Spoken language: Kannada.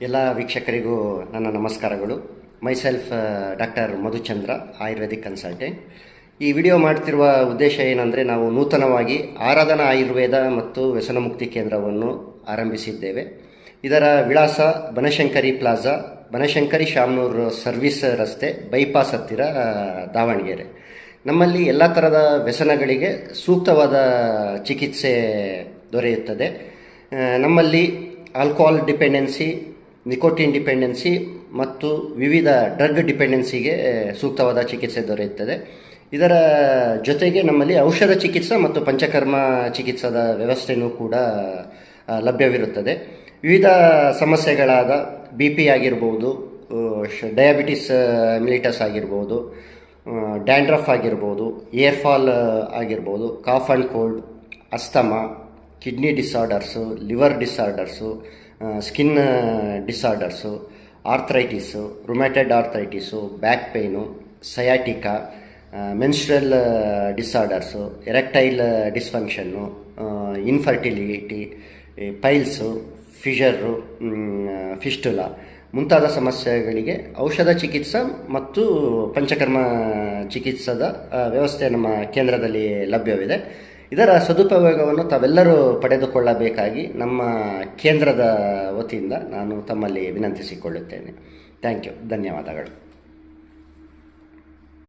ಎಲ್ಲ ವೀಕ್ಷಕರಿಗೂ ನನ್ನ ನಮಸ್ಕಾರಗಳು. Myself doctor Madhuchandra, Ayurvedic consultant. ಈ ವಿಡಿಯೋ ಮಾಡ್ತಿರುವ ಉದ್ದೇಶ ಏನಂದರೆ, ನಾವು ನೂತನವಾಗಿ ಆರಾಧನಾ ಆಯುರ್ವೇದ ಮತ್ತು ವ್ಯಸನಮುಕ್ತಿ ಕೇಂದ್ರವನ್ನು ಆರಂಭಿಸಿದ್ದೇವೆ. ಇದರ ವಿಳಾಸ ಬನಶಂಕರಿ ಪ್ಲಾಜಾ, ಬನಶಂಕರಿ ಶಾಮನೂರು ಸರ್ವಿಸ್ ರಸ್ತೆ, ಬೈಪಾಸ್ ಹತ್ತಿರ, ದಾವಣಗೆರೆ. ನಮ್ಮಲ್ಲಿ ಎಲ್ಲ ಥರದ ವ್ಯಸನಗಳಿಗೆ ಸೂಕ್ತವಾದ ಚಿಕಿತ್ಸೆ ದೊರೆಯುತ್ತದೆ. ನಮ್ಮಲ್ಲಿ ಆಲ್ಕೋಹಾಲ್ ಡಿಪೆಂಡೆನ್ಸಿ, ನಿಕೋಟಿನ್ ಡಿಪೆಂಡೆನ್ಸಿ ಮತ್ತು ವಿವಿಧ ಡ್ರಗ್ ಡಿಪೆಂಡೆನ್ಸಿಗೆ ಸೂಕ್ತವಾದ ಚಿಕಿತ್ಸೆ ದೊರೆಯುತ್ತದೆ. ಇದರ ಜೊತೆಗೆ ನಮ್ಮಲ್ಲಿ ಔಷಧ ಚಿಕಿತ್ಸೆ ಮತ್ತು ಪಂಚಕರ್ಮ ಚಿಕಿತ್ಸದ ವ್ಯವಸ್ಥೆಯೂ ಕೂಡ ಲಭ್ಯವಿರುತ್ತದೆ. ವಿವಿಧ ಸಮಸ್ಯೆಗಳಾದ BP ಆಗಿರ್ಬೋದು, ಡಯಾಬಿಟಿಸ್ ಮಿಲಿಟಸ್ ಆಗಿರ್ಬೋದು, ಡ್ಯಾಂಡ್ರಫ್ ಆಗಿರ್ಬೋದು, ಏರ್ ಫಾಲ್ ಆಗಿರ್ಬೋದು, cough and cold, asthma, kidney disorders, liver disorders, skin disorders, arthritis, rheumatoid arthritis, back pain, sciatica, menstrual disorders, erectile dysfunction, infertility, piles, fissure, fistula ಮುಂತಾದ ಸಮಸ್ಯೆಗಳಿಗೆ ಔಷಧ ಚಿಕಿತ್ಸೆ ಮತ್ತು ಪಂಚಕರ್ಮ ಚಿಕಿತ್ಸದ ವ್ಯವಸ್ಥೆ ನಮ್ಮ ಕೇಂದ್ರದಲ್ಲಿ ಲಭ್ಯವಿದೆ. ಇದರ ಸದುಪಯೋಗವನ್ನು ತಾವೆಲ್ಲರೂ ಪಡೆದುಕೊಳ್ಳಬೇಕಾಗಿ ನಮ್ಮ ಕೇಂದ್ರದ ವತಿಯಿಂದ ನಾನು ತಮ್ಮಲ್ಲಿ ವಿನಂತಿಸಿಕೊಳ್ಳುತ್ತೇನೆ. Thank you. ಧನ್ಯವಾದಗಳು.